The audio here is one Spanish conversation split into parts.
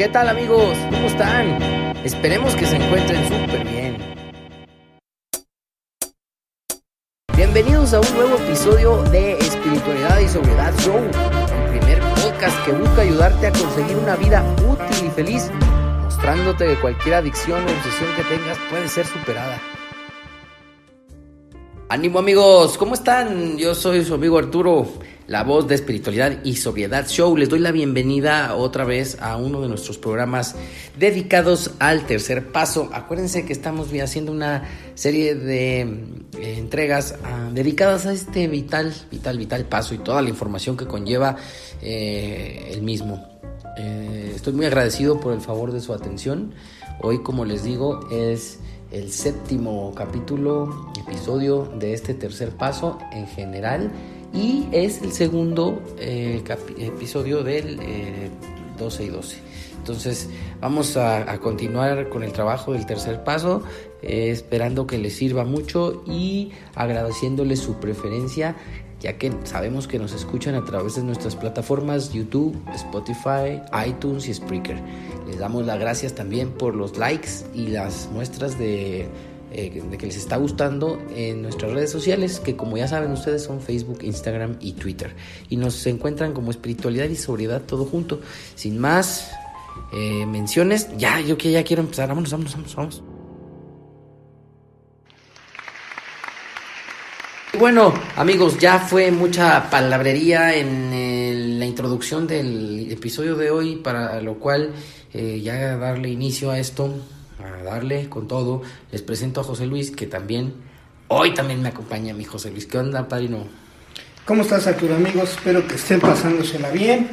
¿Qué tal, amigos? ¿Cómo están? Esperemos que se encuentren súper bien. Bienvenidos a un nuevo episodio de Espiritualidad y Sobriedad Show, el primer podcast que busca ayudarte a conseguir una vida útil y feliz, mostrándote que cualquier adicción o obsesión que tengas puede ser superada. ¡Ánimo, amigos! ¿Cómo están? Yo soy su amigo Arturo, la voz de Espiritualidad y Sobriedad Show. Les doy la bienvenida otra vez a uno de nuestros programas dedicados al tercer paso. Acuérdense que estamos haciendo una serie de entregas dedicadas a este vital paso y toda la información que conlleva el mismo. Estoy muy agradecido por el favor de su atención. Hoy, como les digo, es el séptimo episodio de este tercer paso en general, y es el segundo episodio del 12 y 12. Entonces vamos a continuar con el trabajo del tercer paso, esperando que les sirva mucho y agradeciéndoles su preferencia, ya que sabemos que nos escuchan a través de nuestras plataformas YouTube, Spotify, iTunes y Spreaker. Les damos las gracias también por los likes y las muestras de que les está gustando en nuestras redes sociales, que como ya saben ustedes son Facebook, Instagram y Twitter. Y nos encuentran como Espiritualidad y Sobriedad todo junto. Sin más menciones, yo quiero empezar. Vámonos. Bueno, amigos, ya fue mucha palabrería en la introducción del episodio de hoy, para lo cual ya darle inicio a esto, a darle con todo, les presento a José Luis, que hoy también me acompaña mi José Luis. ¿Qué onda, padrino? ¿Cómo estás, Arturo, amigos? Espero que estén pasándosela bien.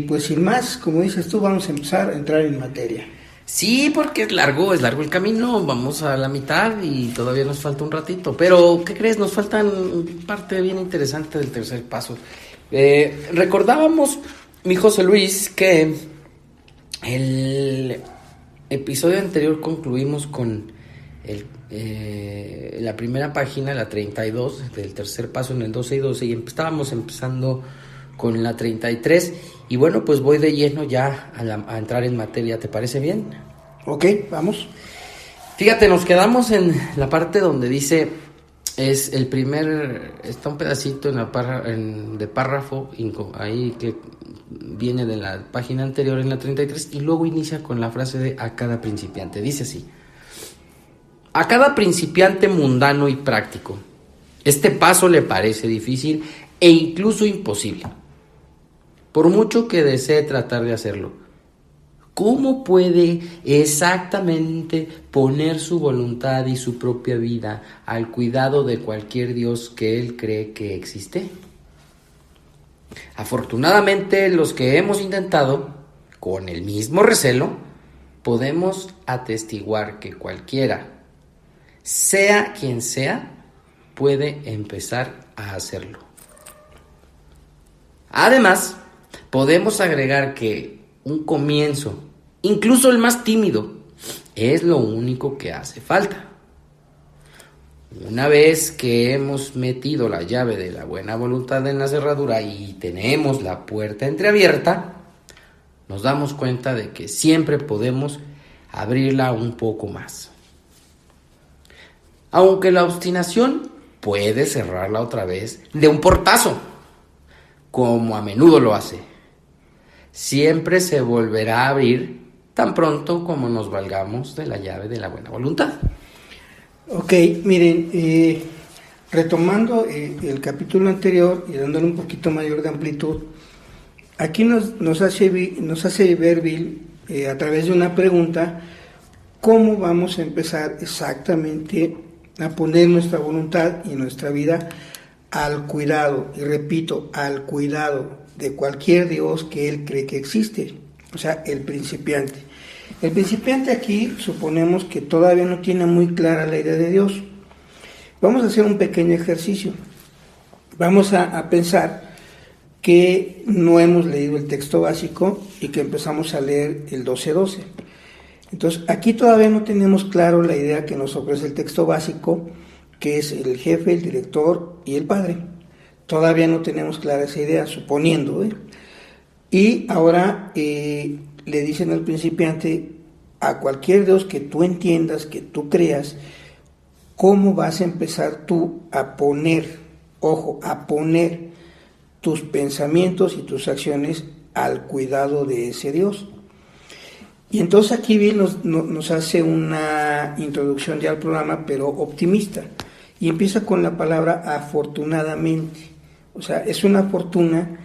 Pues sin más, como dices tú, vamos a empezar a entrar en materia. Sí, porque es largo el camino, vamos a la mitad y todavía nos falta un ratito, pero ¿qué crees? Nos faltan parte bien interesante del tercer paso. Recordábamos, mi José Luis, que el episodio anterior concluimos con la primera página, la 32 del tercer paso en el 12 y 12, y estábamos empezando con la 33, y bueno, pues voy de lleno ya a entrar en materia. ¿Te parece bien? Ok, vamos. Fíjate, nos quedamos en la parte donde dice, está un pedacito de párrafo, ahí que viene de la página anterior en la 33, y luego inicia con la frase de a cada principiante. Dice así: a cada principiante mundano y práctico, este paso le parece difícil e incluso imposible, por mucho que desee tratar de hacerlo. ¿Cómo puede exactamente poner su voluntad y su propia vida al cuidado de cualquier Dios que él cree que existe? Afortunadamente, los que hemos intentado, con el mismo recelo, podemos atestiguar que cualquiera, sea quien sea, puede empezar a hacerlo. Además, podemos agregar que un comienzo, incluso el más tímido, es lo único que hace falta. Una vez que hemos metido la llave de la buena voluntad en la cerradura y tenemos la puerta entreabierta, nos damos cuenta de que siempre podemos abrirla un poco más. Aunque la obstinación puede cerrarla otra vez de un portazo, como a menudo lo hace, siempre se volverá a abrir tan pronto como nos valgamos de la llave de la buena voluntad. Ok, miren, retomando el capítulo anterior y dándole un poquito mayor de amplitud, aquí nos hace ver Bill, a través de una pregunta, cómo vamos a empezar exactamente a poner nuestra voluntad y nuestra vida al cuidado, y repito, al cuidado de cualquier Dios que él cree que existe, o sea, el principiante. El principiante aquí suponemos que todavía no tiene muy clara la idea de Dios. Vamos a hacer un pequeño ejercicio. Vamos a pensar que no hemos leído el texto básico y que empezamos a leer el 12:12. Entonces, aquí todavía no tenemos claro la idea que nos ofrece el texto básico, que es el jefe, el director y el padre. Todavía no tenemos clara esa idea, suponiendo. Y ahora le dicen al principiante, a cualquier Dios que tú entiendas, que tú creas, ¿cómo vas a empezar tú a poner, ojo, a poner tus pensamientos y tus acciones al cuidado de ese Dios? Y entonces aquí Bill nos hace una introducción ya al programa, pero optimista, y empieza con la palabra afortunadamente. O sea, es una fortuna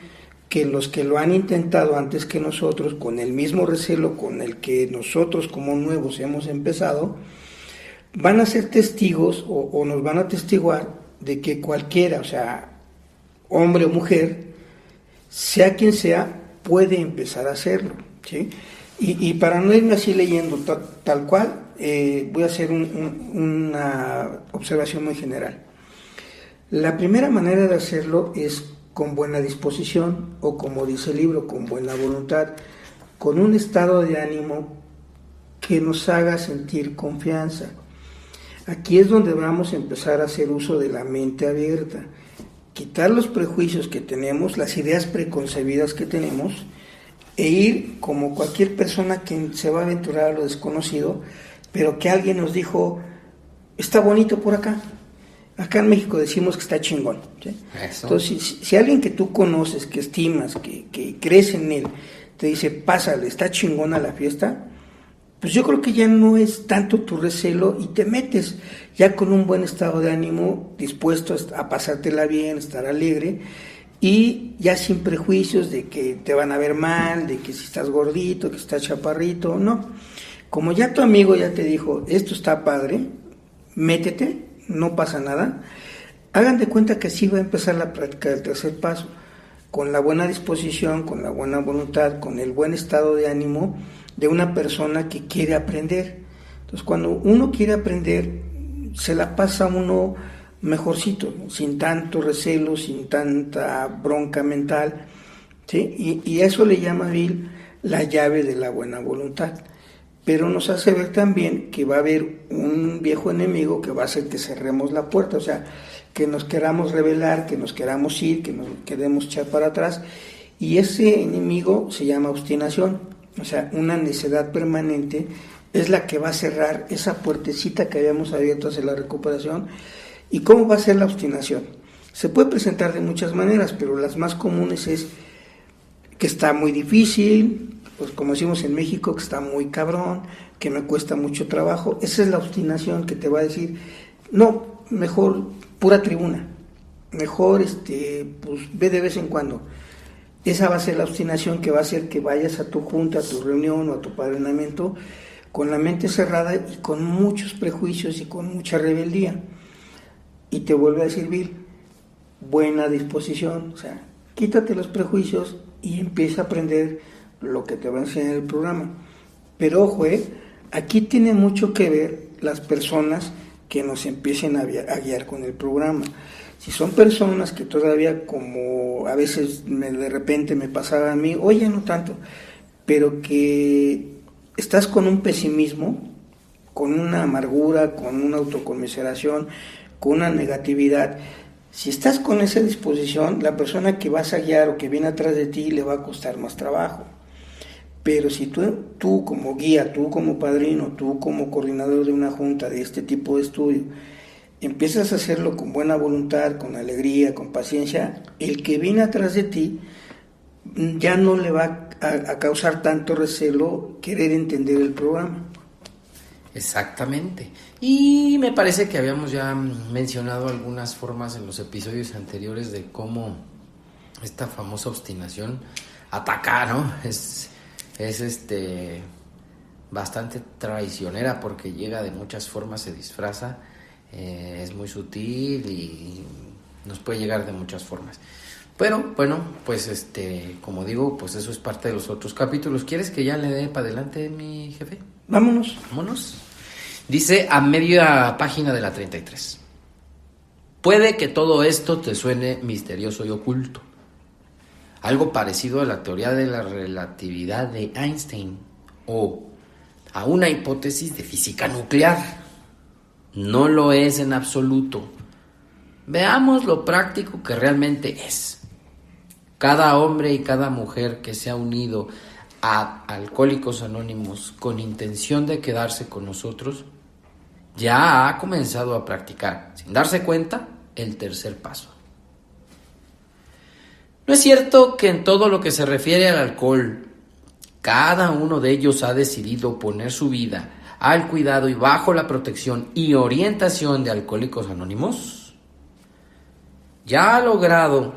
que los que lo han intentado antes que nosotros, con el mismo recelo con el que nosotros como nuevos hemos empezado, van a ser testigos o nos van a atestiguar de que cualquiera, o sea, hombre o mujer, sea quien sea, puede empezar a hacerlo, ¿sí? Y para no irme así leyendo tal cual, voy a hacer una observación muy general. La primera manera de hacerlo es con buena disposición, o como dice el libro, con buena voluntad, con un estado de ánimo que nos haga sentir confianza. Aquí es donde vamos a empezar a hacer uso de la mente abierta, quitar los prejuicios que tenemos, las ideas preconcebidas que tenemos, e ir como cualquier persona que se va a aventurar a lo desconocido, pero que alguien nos dijo, está bonito por acá. Acá en México decimos que está chingón, ¿sí? Entonces, si alguien que tú conoces, que estimas, que crees en él, te dice, pásale, está chingona la fiesta, pues yo creo que ya no es tanto tu recelo y te metes ya con un buen estado de ánimo, dispuesto a pasártela bien, estar alegre, y ya sin prejuicios de que te van a ver mal, de que si estás gordito, que estás chaparrito, no. Como ya tu amigo ya te dijo, esto está padre, métete, no pasa nada. Hagan de cuenta que así va a empezar la práctica del tercer paso, con la buena disposición, con la buena voluntad, con el buen estado de ánimo de una persona que quiere aprender. Entonces, cuando uno quiere aprender, se la pasa uno mejorcito, sin tanto recelo, sin tanta bronca mental, ¿sí? Y eso le llama Bill la llave de la buena voluntad. Pero nos hace ver también que va a haber un viejo enemigo que va a hacer que cerremos la puerta, o sea, que nos queramos rebelar, que nos queramos ir, que nos queremos echar para atrás, y ese enemigo se llama obstinación, o sea, una necedad permanente es la que va a cerrar esa puertecita que habíamos abierto hacia la recuperación. ¿Y cómo va a ser la obstinación? Se puede presentar de muchas maneras, pero las más comunes es que está muy difícil, pues como decimos en México, que está muy cabrón, que me cuesta mucho trabajo. Esa es la obstinación que te va a decir, no, mejor pura tribuna, mejor pues ve de vez en cuando. Esa va a ser la obstinación que va a hacer que vayas a tu junta, a tu reunión o a tu padrinamiento con la mente cerrada y con muchos prejuicios y con mucha rebeldía. Y te vuelve a decir Bill, buena disposición, o sea, quítate los prejuicios y empieza a aprender lo que te va a enseñar el programa. Pero ojo, aquí tiene mucho que ver las personas que nos empiecen a guiar con el programa. Si son personas que todavía, como a veces de repente me pasaba a mí, oye, no tanto, pero que estás con un pesimismo, con una amargura, con una autoconmiseración, con una negatividad. Si estás con esa disposición, la persona que vas a guiar o que viene atrás de ti le va a costar más trabajo. Pero si tú como guía, tú como padrino, tú como coordinador de una junta de este tipo de estudio, empiezas a hacerlo con buena voluntad, con alegría, con paciencia, el que viene atrás de ti ya no le va a causar tanto recelo querer entender el programa. Exactamente. Y me parece que habíamos ya mencionado algunas formas en los episodios anteriores de cómo esta famosa obstinación ataca, ¿no? Es bastante traicionera porque llega de muchas formas, se disfraza, es muy sutil y nos puede llegar de muchas formas. Pero bueno, pues como digo, pues eso es parte de los otros capítulos. ¿Quieres que ya le dé para adelante, mi jefe? Vámonos. Dice a media página de la 33. Puede que todo esto te suene misterioso y oculto. Algo parecido a la teoría de la relatividad de Einstein o a una hipótesis de física nuclear. No lo es en absoluto. Veamos lo práctico que realmente es. Cada hombre y cada mujer que se ha unido a Alcohólicos Anónimos con intención de quedarse con nosotros, ya ha comenzado a practicar, sin darse cuenta, el tercer paso. No es cierto que en todo lo que se refiere al alcohol, cada uno de ellos ha decidido poner su vida al cuidado y bajo la protección y orientación de Alcohólicos Anónimos. Ya ha logrado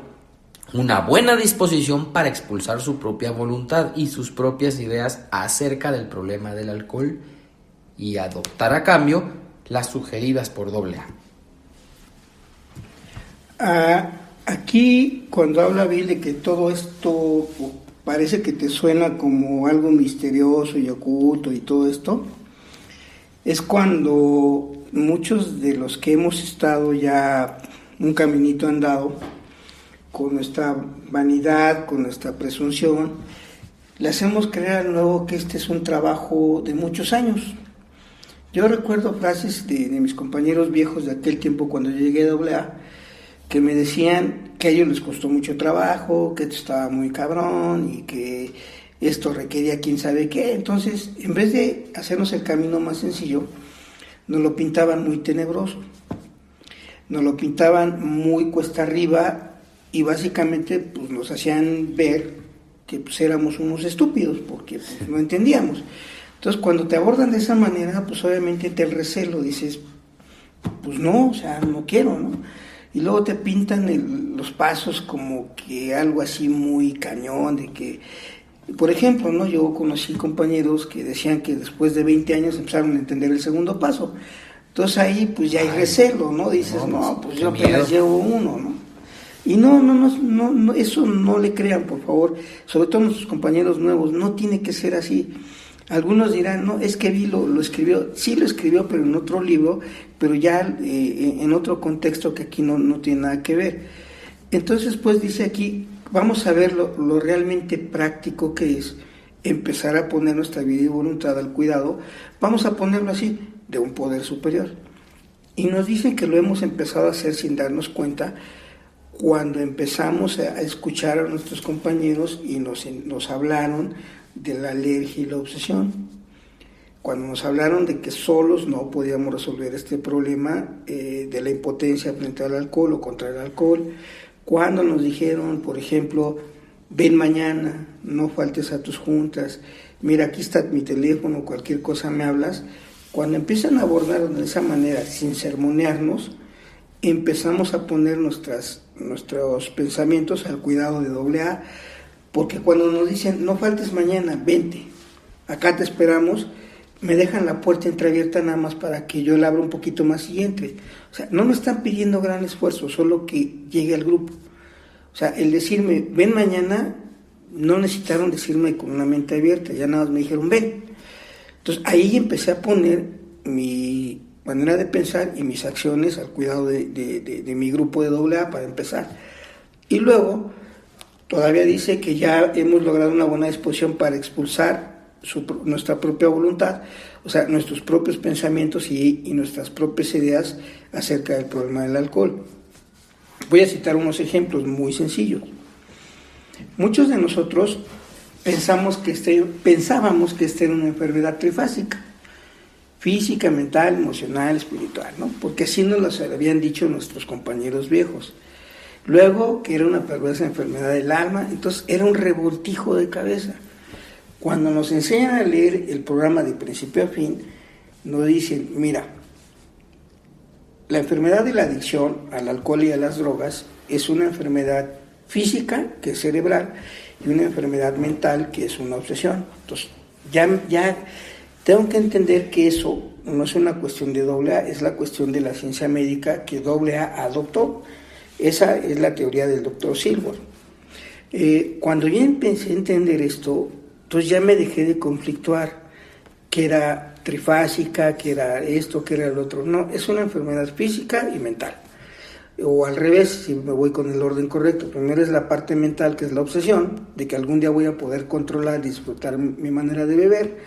una buena disposición para expulsar su propia voluntad y sus propias ideas acerca del problema del alcohol y adoptar a cambio las sugeridas por AA. Aquí, cuando habla Bill de que todo esto parece que te suena como algo misterioso y oculto y todo esto, es cuando muchos de los que hemos estado ya un caminito andado, con nuestra vanidad, con nuestra presunción, le hacemos creer al nuevo que este es un trabajo de muchos años. Yo recuerdo frases de mis compañeros viejos de aquel tiempo cuando yo llegué a AA, que me decían que a ellos les costó mucho trabajo, que esto estaba muy cabrón y que esto requería quién sabe qué. Entonces, en vez de hacernos el camino más sencillo, nos lo pintaban muy tenebroso, nos lo pintaban muy cuesta arriba y básicamente pues, nos hacían ver que pues, éramos unos estúpidos porque pues, no entendíamos. Entonces, cuando te abordan de esa manera, pues obviamente te el recelo, dices, pues no, o sea, no quiero, ¿no? Y luego te pintan los pasos como que algo así muy cañón, de que, por ejemplo, ¿no? Yo conocí compañeros que decían que después de 20 años empezaron a entender el segundo paso. Entonces ahí pues ya hay recelo, ¿no? Dices, no, pues yo apenas llevo uno, ¿no? Y no, eso no le crean, por favor, sobre todo nuestros compañeros nuevos, no tiene que ser así. Algunos dirán, no, es que Vi lo escribió, sí lo escribió, pero en otro libro, pero ya en otro contexto que aquí no tiene nada que ver. Entonces, pues dice aquí, vamos a ver lo realmente práctico que es empezar a poner nuestra vida y voluntad al cuidado, vamos a ponerlo así, de un poder superior. Y nos dicen que lo hemos empezado a hacer sin darnos cuenta, cuando empezamos a escuchar a nuestros compañeros y nos hablaron de la alergia y la obsesión, cuando nos hablaron de que solos no podíamos resolver este problema de la impotencia frente al alcohol o contra el alcohol, cuando nos dijeron, por ejemplo, ven mañana, no faltes a tus juntas, mira, aquí está mi teléfono, cualquier cosa me hablas. Cuando empiezan a abordarnos de esa manera, sin sermonearnos, empezamos a poner nuestros pensamientos al cuidado de AA, porque cuando nos dicen, no faltes mañana, vente, acá te esperamos, me dejan la puerta entreabierta nada más para que yo la abra un poquito más y entre. O sea, no me están pidiendo gran esfuerzo, solo que llegue al grupo. O sea, el decirme, ven mañana, no necesitaron decirme con una mente abierta, ya nada más me dijeron, ven. Entonces ahí empecé a poner mi manera de pensar y mis acciones al cuidado de mi grupo de AA para empezar. Y luego, todavía dice que ya hemos logrado una buena disposición para expulsar nuestra propia voluntad, o sea, nuestros propios pensamientos y nuestras propias ideas acerca del problema del alcohol. Voy a citar unos ejemplos muy sencillos. Muchos de nosotros pensábamos que esta era una enfermedad trifásica, física, mental, emocional, espiritual, ¿no? Porque así nos lo habían dicho nuestros compañeros viejos. Luego, que era una perversa enfermedad del alma, entonces era un revoltijo de cabeza. Cuando nos enseñan a leer el programa de principio a fin, nos dicen, mira, la enfermedad de la adicción al alcohol y a las drogas es una enfermedad física, que es cerebral, y una enfermedad mental, que es una obsesión. Entonces, ya tengo que entender que eso no es una cuestión de AA, es la cuestión de la ciencia médica que AA adoptó. Esa es la teoría del doctor Silver. Cuando ya empecé a entender esto, entonces ya me dejé de conflictuar, que era trifásica, que era esto, que era el otro. No, es una enfermedad física y mental. O al revés, si me voy con el orden correcto. Primero es la parte mental, que es la obsesión, de que algún día voy a poder controlar y disfrutar mi manera de beber.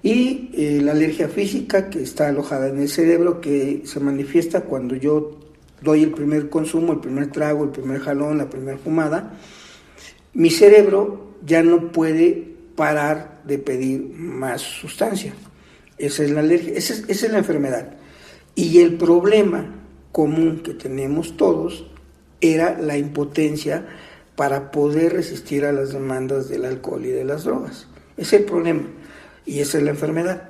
Y la alergia física, que está alojada en el cerebro, que se manifiesta cuando yo doy el primer consumo, el primer trago, el primer jalón, la primera fumada. Mi cerebro ya no puede parar de pedir más sustancia. Esa es la alergia, esa es la enfermedad. Y el problema común que tenemos todos era la impotencia para poder resistir a las demandas del alcohol y de las drogas. Ese es el problema y esa es la enfermedad.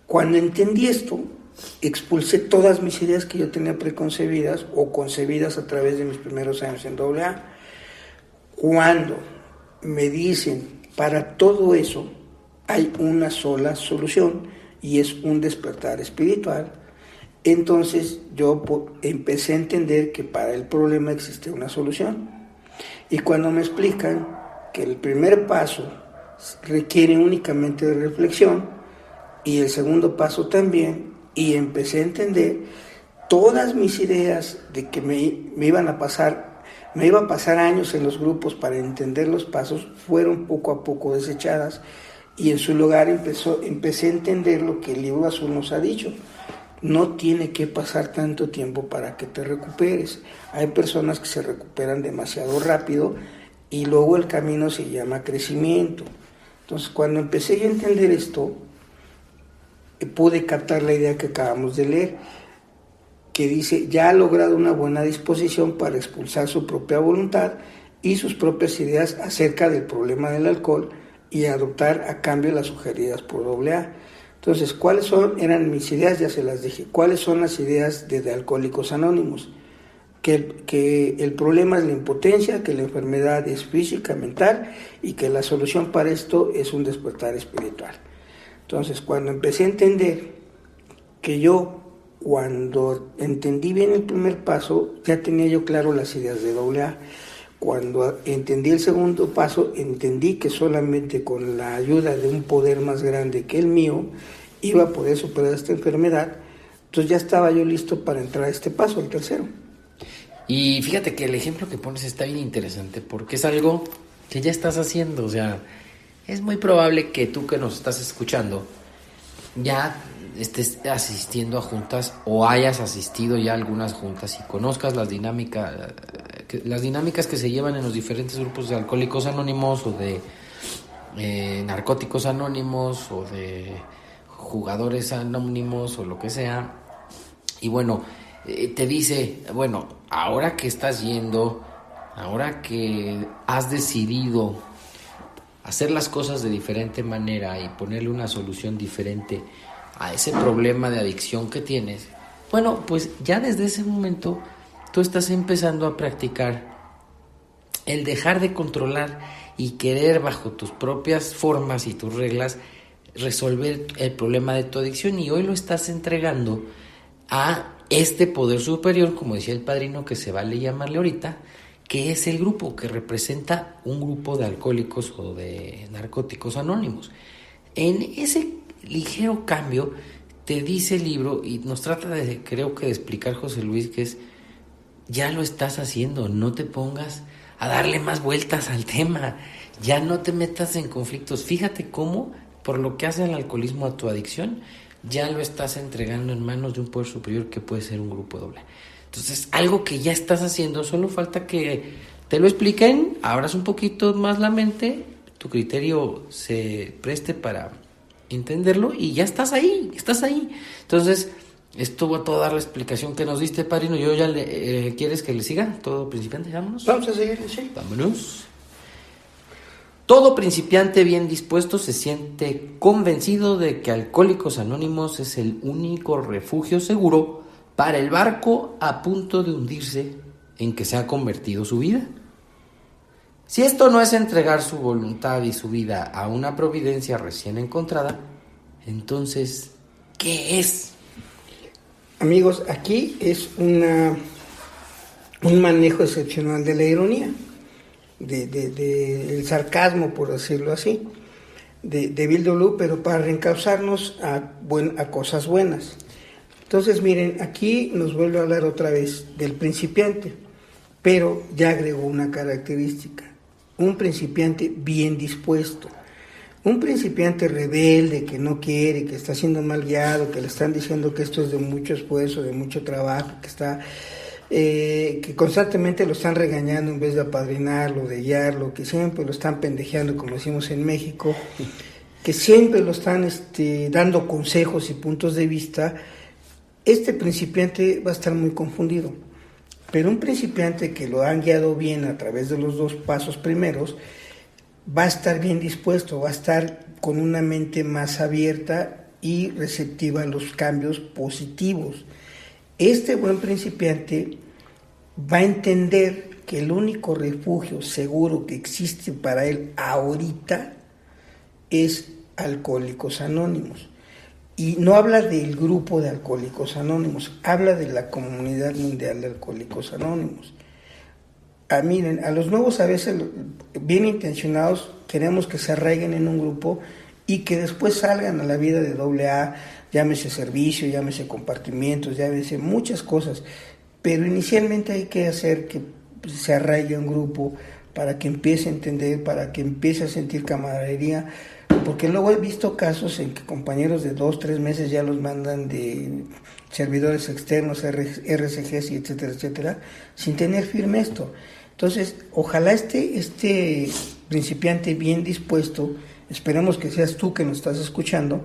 Cuando entendí esto, expulsé todas mis ideas que yo tenía preconcebidas o concebidas a través de mis primeros años en AA. Cuando me dicen, para todo eso hay una sola solución y es un despertar espiritual, entonces yo empecé a entender que para el problema existe una solución. Y cuando me explican que el primer paso requiere únicamente de reflexión y el segundo paso también, y empecé a entender todas mis ideas de que me iba a pasar años en los grupos para entender los pasos, fueron poco a poco desechadas, y en su lugar empecé a entender lo que el libro azul nos ha dicho. No tiene que pasar tanto tiempo para que te recuperes. Hay personas que se recuperan demasiado rápido y luego el camino se llama crecimiento. Entonces, cuando empecé a entender esto, pude captar la idea que acabamos de leer, que dice, ya ha logrado una buena disposición para expulsar su propia voluntad y sus propias ideas acerca del problema del alcohol y adoptar a cambio las sugeridas por AA. Entonces, ¿cuáles eran mis ideas? Ya se las dije. ¿Cuáles son las ideas de Alcohólicos Anónimos? Que el problema es la impotencia, que la enfermedad es física, mental, y que la solución para esto es un despertar espiritual. Entonces, cuando empecé a entender que cuando entendí bien el primer paso, ya tenía yo claro las ideas de AA. Cuando entendí el segundo paso, entendí que solamente con la ayuda de un poder más grande que el mío, iba a poder superar esta enfermedad. Entonces ya estaba yo listo para entrar a este paso, el tercero. Y fíjate que el ejemplo que pones está bien interesante, porque es algo que ya estás haciendo. O sea, es muy probable que tú que nos estás escuchando ya estés asistiendo a juntas o hayas asistido ya a algunas juntas y conozcas las dinámicas que se llevan en los diferentes grupos de Alcohólicos Anónimos o de Narcóticos Anónimos o de Jugadores Anónimos o lo que sea. Y bueno, te dice, bueno, ahora que estás yendo, ahora que has decidido hacer las cosas de diferente manera y ponerle una solución diferente a ese problema de adicción que tienes, bueno, pues ya desde ese momento tú estás empezando a practicar el dejar de controlar y querer bajo tus propias formas y tus reglas resolver el problema de tu adicción, y hoy lo estás entregando a este poder superior, como decía el padrino, que se vale llamarle ahorita, que es el grupo, que representa un grupo de alcohólicos o de narcóticos anónimos. En ese ligero cambio te dice el libro, y nos trata de, creo que de explicar José Luis, que es, ya lo estás haciendo, no te pongas a darle más vueltas al tema, ya no te metas en conflictos. Fíjate cómo, por lo que hace el alcoholismo a tu adicción, ya lo estás entregando en manos de un poder superior que puede ser un grupo doble. Entonces, algo que ya estás haciendo, solo falta que te lo expliquen, abras un poquito más la mente, tu criterio se preste para entenderlo y ya estás ahí. Entonces, esto va a toda dar la explicación que nos diste, padrino. Yo ya ¿quieres que le siga? Todo principiante, vámonos. Vamos a seguir, sí. Vámonos. Todo principiante bien dispuesto se siente convencido de que Alcohólicos Anónimos es el único refugio seguro para el barco a punto de hundirse en que se ha convertido su vida. Si esto no es entregar su voluntad y su vida a una providencia recién encontrada, entonces, ¿qué es? Amigos, aquí es un manejo excepcional de la ironía, el sarcasmo, por decirlo así, de Bill Duluth, pero para reencauzarnos a cosas buenas. Entonces, miren, aquí nos vuelve a hablar otra vez del principiante, pero ya agregó una característica: un principiante bien dispuesto. Un principiante rebelde que no quiere, que está siendo mal guiado, que le están diciendo que esto es de mucho esfuerzo, de mucho trabajo, que está que constantemente lo están regañando en vez de apadrinarlo, de guiarlo, que siempre lo están pendejeando, como decimos en México, que siempre lo están dando consejos y puntos de vista, este principiante va a estar muy confundido. Pero un principiante que lo han guiado bien a través de los 2 pasos primeros, va a estar bien dispuesto, va a estar con una mente más abierta y receptiva a los cambios positivos. Este buen principiante va a entender que el único refugio seguro que existe para él ahorita es Alcohólicos Anónimos. Y no habla del grupo de Alcohólicos Anónimos, habla de la comunidad mundial de Alcohólicos Anónimos. Miren, a los nuevos a veces, bien intencionados, queremos que se arraiguen en un grupo y que después salgan a la vida de AA, llámese servicio, llámese compartimientos, llámese muchas cosas, pero inicialmente hay que hacer que se arraigue un grupo para que empiece a entender, para que empiece a sentir camaradería, porque luego he visto casos en que compañeros de 2-3 meses ya los mandan de servidores externos, RCGs y etcétera, etcétera, sin tener firme esto. Entonces, ojalá este principiante bien dispuesto, esperemos que seas tú que nos estás escuchando,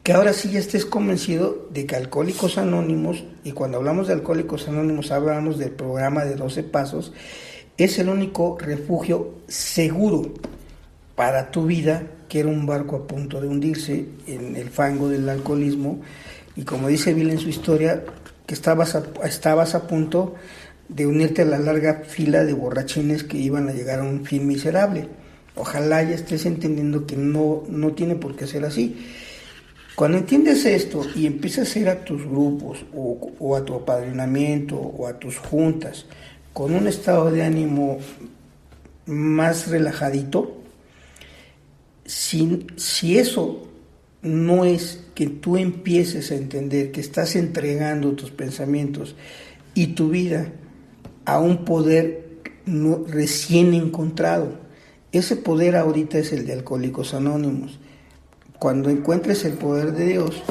que ahora sí ya estés convencido de que Alcohólicos Anónimos, y cuando hablamos de Alcohólicos Anónimos hablamos del programa de 12 pasos, es el único refugio seguro para tu vida, que era un barco a punto de hundirse en el fango del alcoholismo, y como dice Bill en su historia, que estabas a punto de unirte a la larga fila de borrachines que iban a llegar a un fin miserable. Ojalá ya estés entendiendo que no tiene por qué ser así. Cuando entiendes esto y empiezas a ir a tus grupos o a tu apadrinamiento o a tus juntas con un estado de ánimo más relajadito, si eso no es que tú empieces a entender que estás entregando tus pensamientos y tu vida a un poder recién encontrado, ese poder ahorita es el de Alcohólicos Anónimos. Cuando encuentres el poder de Dios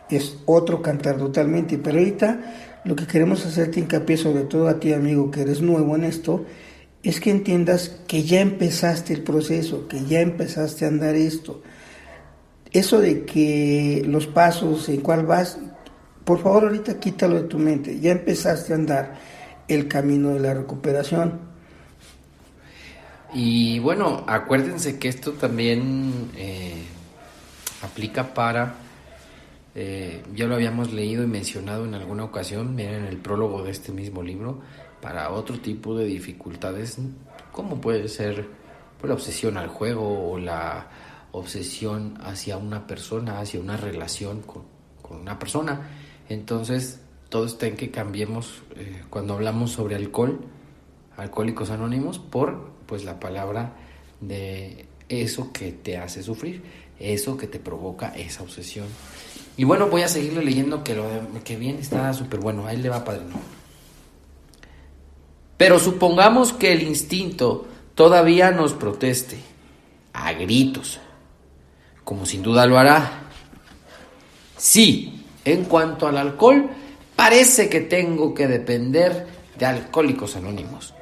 es otro cantar totalmente, pero ahorita lo que queremos hacerte hincapié, sobre todo a ti amigo que eres nuevo en esto, es que entiendas que ya empezaste el proceso, que ya empezaste a andar esto. Eso de que los pasos en cuál vas, por favor ahorita quítalo de tu mente, ya empezaste a andar el camino de la recuperación. Y bueno, acuérdense que esto también aplica para, ya lo habíamos leído y mencionado en alguna ocasión, miren el prólogo de este mismo libro, para otro tipo de dificultades, como puede ser la obsesión al juego o la obsesión hacia una persona, hacia una relación con una persona. Entonces, todo está en que cambiemos cuando hablamos sobre alcohol, Alcohólicos Anónimos, por pues la palabra de eso que te hace sufrir, eso que te provoca esa obsesión. Y bueno, voy a seguirle leyendo que bien está súper bueno, ahí le va padrino. Pero supongamos que el instinto todavía nos proteste, a gritos, como sin duda lo hará. Sí, en cuanto al alcohol, parece que tengo que depender de Alcohólicos Anónimos.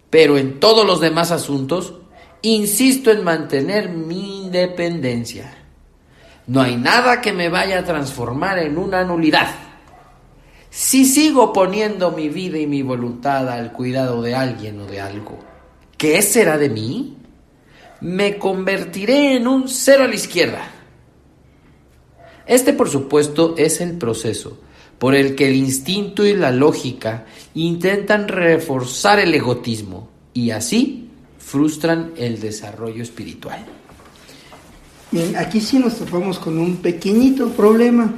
Pero en todos los demás asuntos, insisto en mantener mi independencia. No hay nada que me vaya a transformar en una nulidad. Si sigo poniendo mi vida y mi voluntad al cuidado de alguien o de algo, ¿qué será de mí? Me convertiré en un 0 a la izquierda. Este, por supuesto, es el proceso por el que el instinto y la lógica intentan reforzar el egotismo y así frustran el desarrollo espiritual. Bien, aquí sí nos topamos con un pequeñito problema.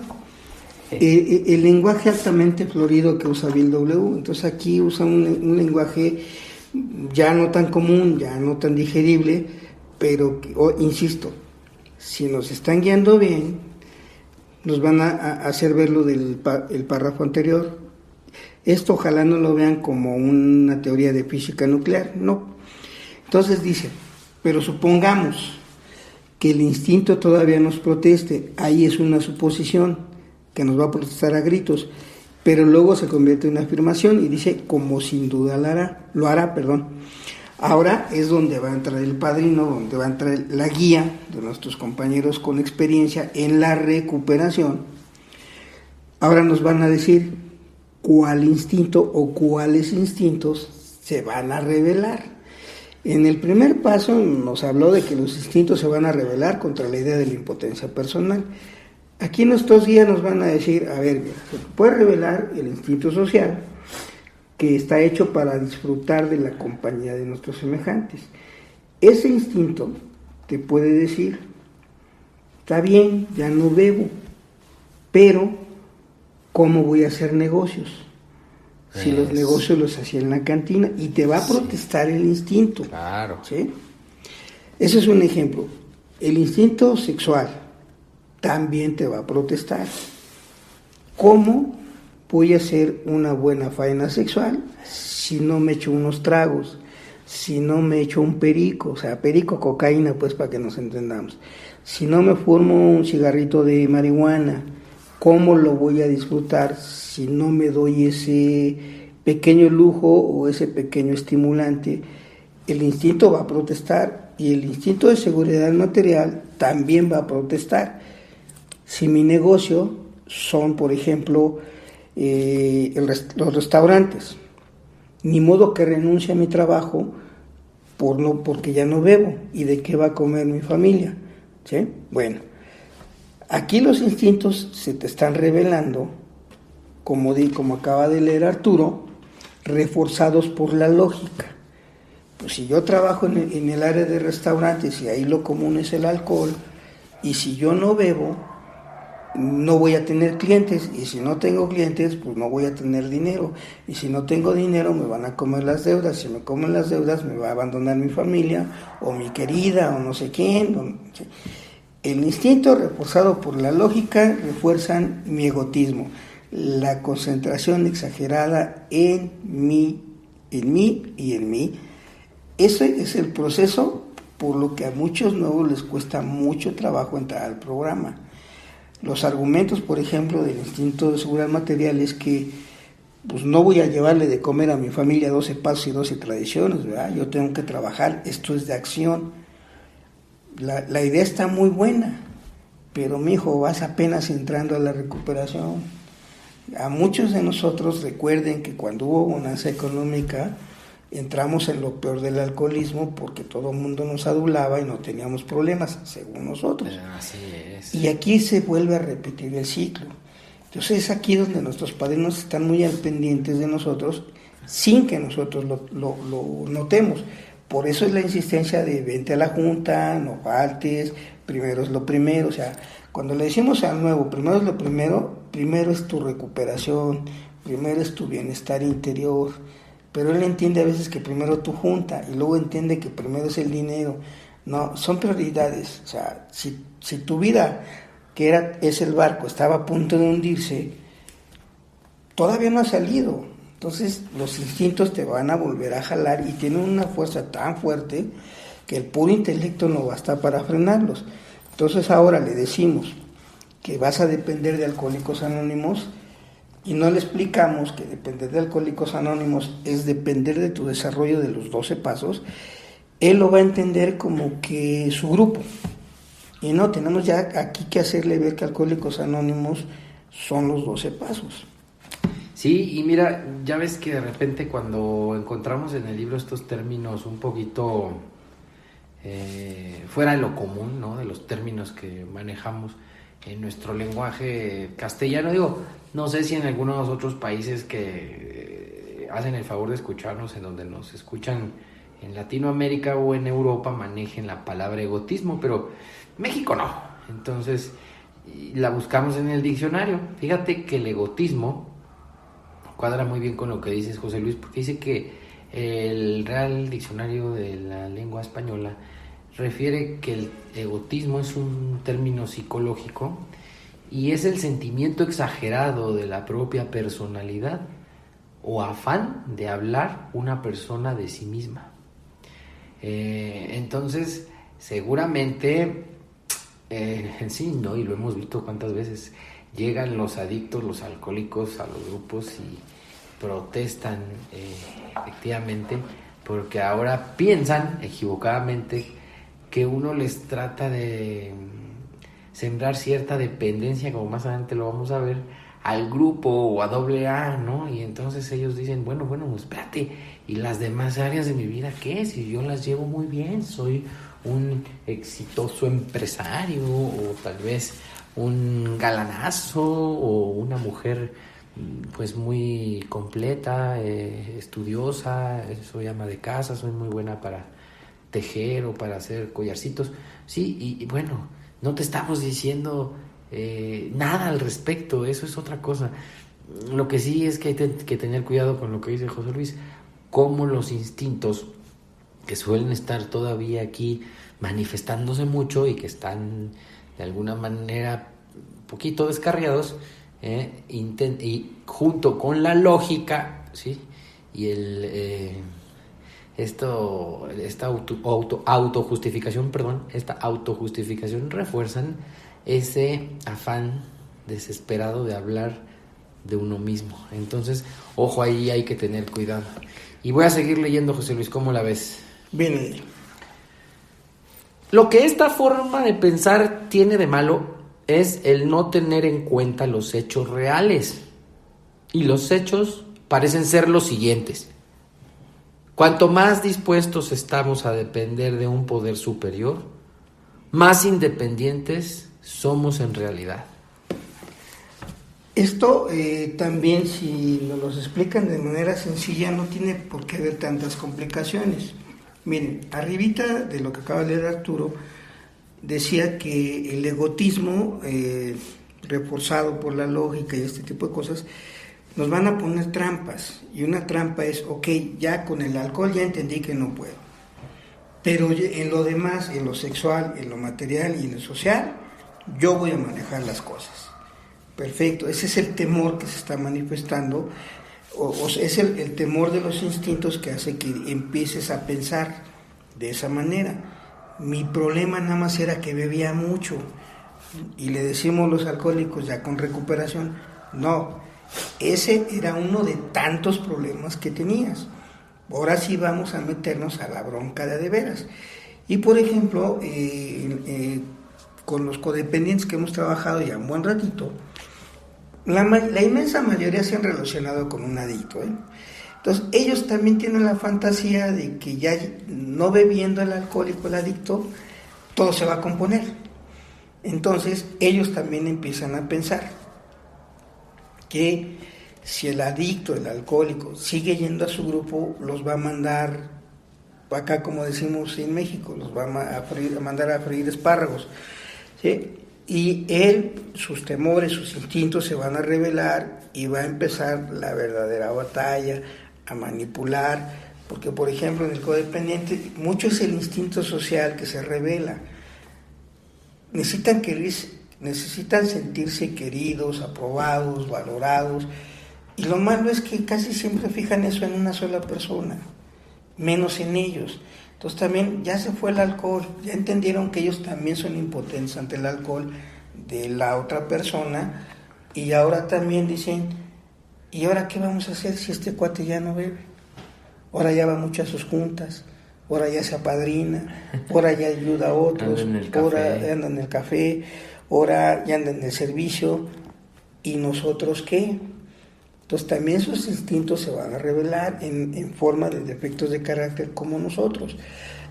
El lenguaje altamente florido que usa Bill W. Entonces aquí usa un lenguaje ya no tan común, ya no tan digerible, pero insisto, si nos están guiando bien, nos van a hacer ver lo del el párrafo anterior. Esto ojalá no lo vean como una teoría de física nuclear, no. Entonces dice, pero supongamos que el instinto todavía nos proteste, ahí es una suposición que nos va a protestar a gritos. pero luego se convierte en una afirmación y dice como sin duda lo hará. Ahora es donde va a entrar el padrino, donde va a entrar la guía de nuestros compañeros con experiencia en la recuperación. Ahora nos van a decir cuál instinto o cuáles instintos se van a revelar. En el primer paso nos habló de que los instintos se van a rebelar contra la idea de la impotencia personal. Aquí nuestros guías nos van a decir, a ver, se puede revelar el instinto social, que está hecho para disfrutar de la compañía de nuestros semejantes. Ese instinto te puede decir, está bien, ya no bebo, pero ¿cómo voy a hacer negocios? Si los negocios los hacía en la cantina, y te va a protestar el instinto. Claro. ¿Sí? Ese es un ejemplo. El instinto sexual también te va a protestar. ¿Cómo voy a hacer una buena faena sexual si no me echo unos tragos, si no me echo un perico, o sea, perico, cocaína, pues para que nos entendamos, si no me fumo un cigarrito de marihuana? ¿Cómo lo voy a disfrutar si no me doy ese pequeño lujo o ese pequeño estimulante? El instinto va a protestar, y el instinto de seguridad material también va a protestar. Si mi negocio son, por ejemplo, los restaurantes, ni modo que renuncie a mi trabajo porque ya no bebo, y de qué va a comer mi familia, ¿sí? Bueno, aquí los instintos se te están revelando, como acaba de leer Arturo, reforzados por la lógica. Pues si yo trabajo en el área de restaurantes y ahí lo común es el alcohol, y si yo no bebo, no voy a tener clientes, y si no tengo clientes, pues no voy a tener dinero, y si no tengo dinero me van a comer las deudas, si me comen las deudas me va a abandonar mi familia, o mi querida, o no sé quién. El instinto reforzado por la lógica refuerzan mi egotismo, la concentración exagerada en mí y en mí. Ese es el proceso por lo que a muchos nuevos les cuesta mucho trabajo entrar al programa. Los argumentos, por ejemplo, del instinto de seguridad material es que pues no voy a llevarle de comer a mi familia 12 pasos y 12 tradiciones, ¿verdad? Yo tengo que trabajar, esto es de acción. La idea está muy buena, pero mijo, vas apenas entrando a la recuperación. A muchos de nosotros, recuerden que cuando hubo bonanza económica, entramos en lo peor del alcoholismo porque todo el mundo nos adulaba y no teníamos problemas, según nosotros. Así es. Y aquí se vuelve a repetir el ciclo. Entonces es aquí donde nuestros padrinos están muy al pendientes de nosotros sin que nosotros lo notemos. Por eso es la insistencia de vente a la junta, no faltes, primero es lo primero. O sea, cuando le decimos al nuevo, primero es lo primero es tu recuperación, primero es tu bienestar interior. Pero él entiende a veces que primero tu junta y luego entiende que primero es el dinero. No, son prioridades. O sea, si tu vida, es el barco, estaba a punto de hundirse, todavía no ha salido. Entonces los instintos te van a volver a jalar y tienen una fuerza tan fuerte que el puro intelecto no basta para frenarlos. Entonces ahora le decimos que vas a depender de Alcohólicos Anónimos, y no le explicamos que depender de Alcohólicos Anónimos es depender de tu desarrollo de los 12 pasos, él lo va a entender como que su grupo. Y no, tenemos ya aquí que hacerle ver que Alcohólicos Anónimos son los 12 pasos. Sí, y mira, ya ves que de repente cuando encontramos en el libro estos términos un poquito fuera de lo común, ¿no? De los términos que manejamos en nuestro lenguaje castellano, digo, no sé si en algunos otros países que hacen el favor de escucharnos, en donde nos escuchan en Latinoamérica o en Europa, manejen la palabra egotismo, pero México no. Entonces la buscamos en el diccionario. Fíjate que el egotismo cuadra muy bien con lo que dices, José Luis, porque dice que el Real Diccionario de la Lengua Española refiere que el egotismo es un término psicológico y es el sentimiento exagerado de la propia personalidad o afán de hablar una persona de sí misma. Entonces, seguramente Sí, ¿no? Y lo hemos visto cuántas veces. Llegan los adictos, los alcohólicos a los grupos y protestan, efectivamente, porque ahora piensan equivocadamente que uno les trata de sembrar cierta dependencia, como más adelante lo vamos a ver, al grupo o a AA, ¿no? Y entonces ellos dicen, bueno, pues espérate, ¿y las demás áreas de mi vida qué? Si yo las llevo muy bien, soy un exitoso empresario, o tal vez un galanazo, o una mujer pues muy completa, estudiosa, soy ama de casa, soy muy buena para tejer o para hacer collarcitos. Sí, y bueno, no te estamos diciendo nada al respecto, eso es otra cosa. Lo que sí es que hay que tener cuidado con lo que dice José Luis, cómo los instintos que suelen estar todavía aquí manifestándose mucho y que están de alguna manera un poquito descarriados, y junto con la lógica, ¿sí? Y esta autojustificación refuerzan ese afán desesperado de hablar de uno mismo. Entonces, ojo, ahí hay que tener cuidado. Y voy a seguir leyendo, José Luis, ¿cómo la ves? Bien. Lo que esta forma de pensar tiene de malo es el no tener en cuenta los hechos reales. Y los hechos parecen ser los siguientes. Cuanto más dispuestos estamos a depender de un poder superior, más independientes somos en realidad. Esto también, si nos lo explican de manera sencilla, no tiene por qué haber tantas complicaciones. Miren, arribita de lo que acaba de leer Arturo, decía que el egotismo, reforzado por la lógica y este tipo de cosas, nos van a poner trampas. Y una trampa es, ok, ya con el alcohol ya entendí que no puedo. Pero en lo demás, en lo sexual, en lo material y en lo social, yo voy a manejar las cosas. Perfecto, ese es el temor que se está manifestando, o es el temor de los instintos que hace que empieces a pensar de esa manera. Mi problema nada más era que bebía mucho, y le decimos los alcohólicos ya con recuperación, no, ese era uno de tantos problemas que tenías. Ahora sí vamos a meternos a la bronca de veras. Y por ejemplo, con los codependientes que hemos trabajado ya un buen ratito, la inmensa mayoría se han relacionado con un adicto, Entonces ellos también tienen la fantasía de que ya no bebiendo el alcohólico, el adicto, todo se va a componer. Entonces ellos también empiezan a pensar que si el adicto, el alcohólico, sigue yendo a su grupo, los va a mandar, acá como decimos en México, los va a mandar a freír espárragos, ¿sí? Y él, sus temores, sus instintos se van a revelar y va a empezar la verdadera batalla, a manipular, porque por ejemplo en el codependiente mucho es el instinto social que se revela. Necesitan sentirse queridos, aprobados, valorados, y lo malo es que casi siempre fijan eso en una sola persona, menos en ellos. Entonces también ya se fue el alcohol, ya entendieron que ellos también son impotentes ante el alcohol de la otra persona, y ahora también dicen, ¿y ahora qué vamos a hacer si este cuate ya no bebe? Ahora ya va mucho a sus juntas, ahora ya se apadrina, ahora ya ayuda a otros, ahora anda en el café, ahora ya anda en el servicio, ¿y nosotros qué? Entonces también sus instintos se van a revelar en forma de defectos de carácter como nosotros.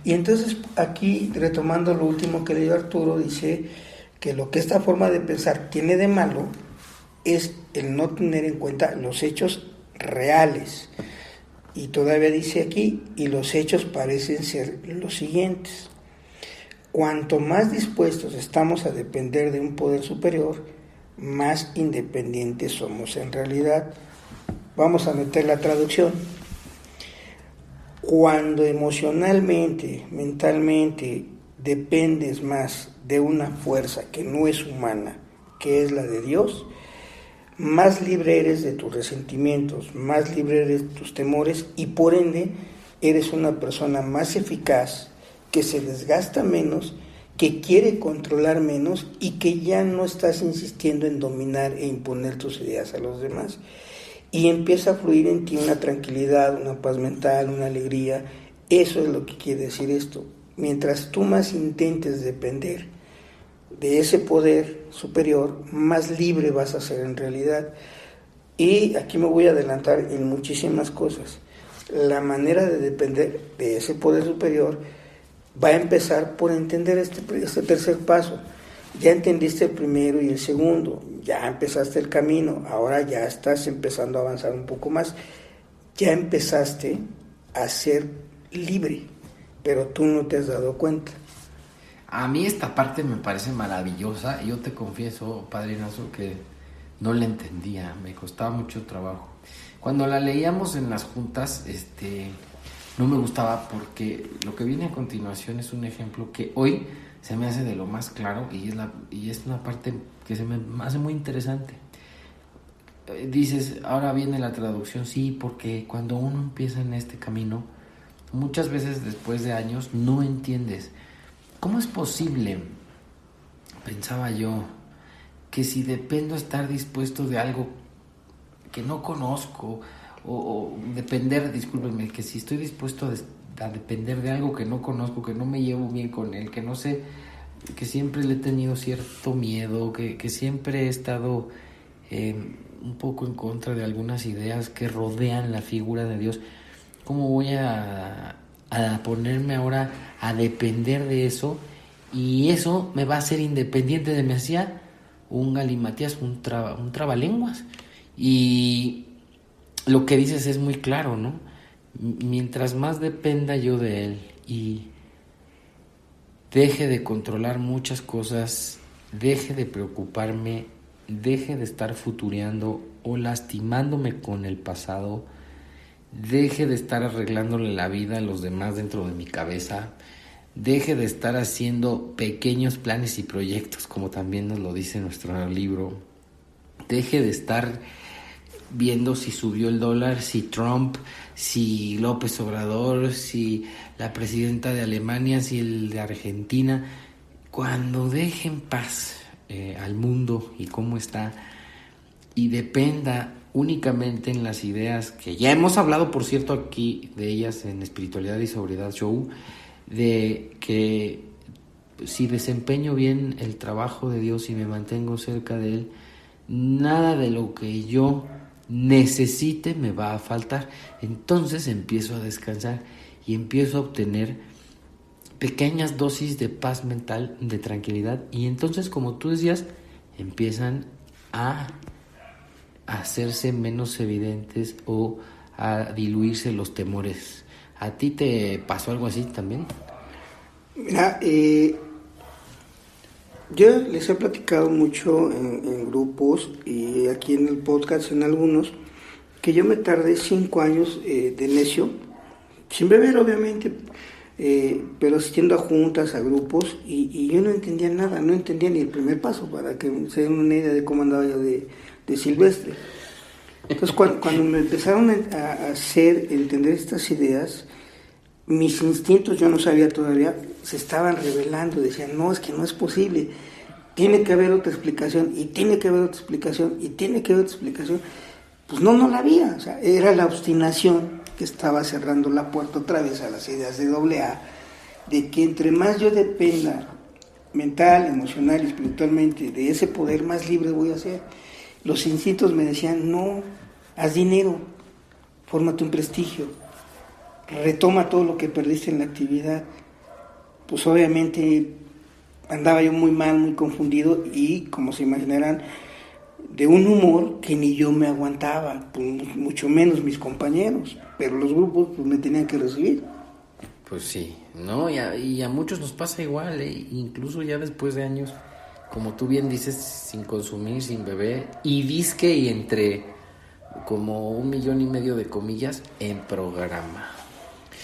Y entonces aquí, retomando lo último que leyó Arturo, dice que lo que esta forma de pensar tiene de malo es el no tener en cuenta los hechos reales. Y todavía dice aquí, y los hechos parecen ser los siguientes. Cuanto más dispuestos estamos a depender de un poder superior, más independientes somos en realidad. Vamos a meter la traducción. Cuando emocionalmente, mentalmente, dependes más de una fuerza que no es humana, que es la de Dios, más libre eres de tus resentimientos, más libre eres de tus temores, y por ende eres una persona más eficaz, que se desgasta menos, que quiere controlar menos y que ya no estás insistiendo en dominar e imponer tus ideas a los demás. Y empieza a fluir en ti una tranquilidad, una paz mental, una alegría. Eso es lo que quiere decir esto. Mientras tú más intentes depender de ese poder superior, más libre vas a ser en realidad. Y aquí me voy a adelantar en muchísimas cosas. La manera de depender de ese poder superior va a empezar por entender este tercer paso. Ya entendiste el primero y el segundo, ya empezaste el camino, ahora ya estás empezando a avanzar un poco más, ya empezaste a ser libre, pero tú no te has dado cuenta. A mí esta parte me parece maravillosa. Yo te confieso, padrinazo, que no la entendía, me costaba mucho trabajo. Cuando la leíamos en las juntas, no me gustaba porque lo que viene a continuación es un ejemplo que hoy se me hace de lo más claro y es una parte que se me hace muy interesante. Dices, ahora viene la traducción, sí, porque cuando uno empieza en este camino, muchas veces después de años no entiendes. ¿Cómo es posible, pensaba yo, que si dependo estar dispuesto de algo que no conozco, o depender, discúlpenme, que si estoy dispuesto a depender de algo que no conozco, que no me llevo bien con él, que no sé, que siempre le he tenido cierto miedo, que siempre he estado un poco en contra de algunas ideas que rodean la figura de Dios? ¿Cómo voy a ponerme ahora a depender de eso? Y eso me va a hacer independiente de me hacía un galimatías, un trabalenguas. Y lo que dices es muy claro, ¿no? Mientras más dependa yo de él y deje de controlar muchas cosas, deje de preocuparme, deje de estar futureando o lastimándome con el pasado, deje de estar arreglándole la vida a los demás dentro de mi cabeza, deje de estar haciendo pequeños planes y proyectos, como también nos lo dice nuestro libro, deje de estar viendo si subió el dólar, si Trump, si López Obrador, si la presidenta de Alemania, si el de Argentina. Cuando deje en paz al mundo y cómo está, y dependa únicamente en las ideas que ya hemos hablado, por cierto, aquí de ellas en Espiritualidad y Sobriedad Show, de que si desempeño bien el trabajo de Dios y me mantengo cerca de Él, nada de lo que yo necesite me va a faltar. Entonces empiezo a descansar y empiezo a obtener pequeñas dosis de paz mental, de tranquilidad, y entonces, como tú decías, empiezan a hacerse menos evidentes o a diluirse los temores. ¿A ti te pasó algo así también? Mira, yo les he platicado mucho en grupos y aquí en el podcast en algunos, que yo me tardé 5 años de necio, sin beber obviamente, pero asistiendo a juntas, a grupos, y yo no entendía nada, no entendía ni el primer paso, para que se den una idea de cómo andaba yo de silvestre. Entonces cuando me empezaron a hacer entender estas ideas, mis instintos, yo no sabía todavía, se estaban revelando, decían, no, es que no es posible, tiene que haber otra explicación, y tiene que haber otra explicación, y tiene que haber otra explicación. Pues no la había, o sea, era la obstinación que estaba cerrando la puerta otra vez a las ideas de AA, de que entre más yo dependa mental, emocional y espiritualmente de ese poder, más libre voy a ser. Los instintos me decían, no, haz dinero, fórmate un prestigio, retoma todo lo que perdiste en la actividad. Pues obviamente andaba yo muy mal, muy confundido y, como se imaginarán, de un humor que ni yo me aguantaba, pues mucho menos mis compañeros, pero los grupos pues me tenían que recibir. Pues sí, ¿no? Y a muchos nos pasa igual, incluso ya después de años, como tú bien dices, sin consumir, sin beber, y disque y entre como 1,5 millones de comillas en programa.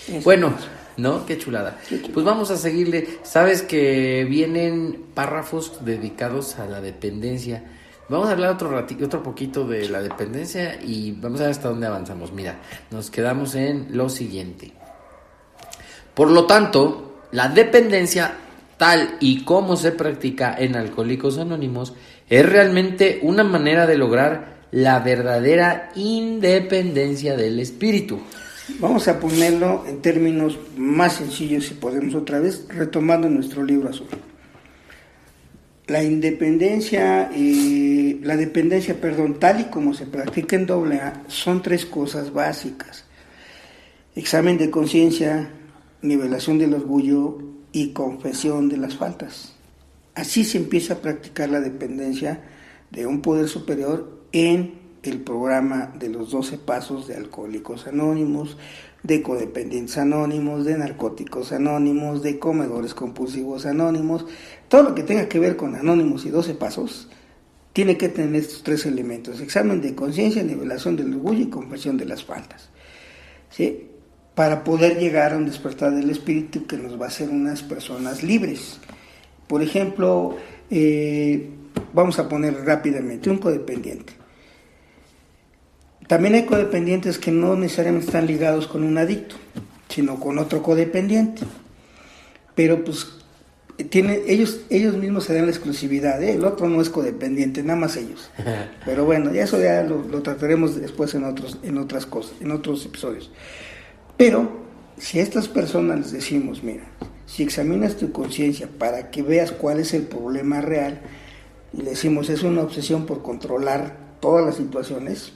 Eso. Bueno, ¿no? Qué chulada. Pues vamos a seguirle. Sabes que vienen párrafos dedicados a la dependencia. Vamos a hablar otro poquito de la dependencia y vamos a ver hasta dónde avanzamos. Mira, nos quedamos en lo siguiente. Por lo tanto, la dependencia tal y como se practica en Alcohólicos Anónimos, es realmente una manera de lograr la verdadera independencia del espíritu. Vamos a ponerlo en términos más sencillos, si podemos otra vez, retomando nuestro libro azul. La dependencia, tal y como se practica en AA, son 3 cosas básicas: examen de conciencia, nivelación del orgullo y confesión de las faltas. Así se empieza a practicar la dependencia de un poder superior en el programa de los 12 pasos de Alcohólicos Anónimos, de Codependientes Anónimos, de Narcóticos Anónimos, de Comedores Compulsivos Anónimos. Todo lo que tenga que ver con Anónimos y 12 pasos tiene que tener estos 3 elementos: examen de conciencia, nivelación del orgullo y confesión de las faltas, ¿sí? Para poder llegar a un despertar del espíritu que nos va a hacer unas personas libres. Por ejemplo, vamos a poner rápidamente un codependiente. También hay codependientes que no necesariamente están ligados con un adicto, sino con otro codependiente. Pero pues ellos mismos se dan la exclusividad, ¿eh? El otro no es codependiente, nada más ellos. Pero bueno, eso ya lo trataremos después en otras cosas, en otros episodios. Pero si a estas personas les decimos, mira, si examinas tu conciencia para que veas cuál es el problema real, y le decimos, es una obsesión por controlar todas las situaciones,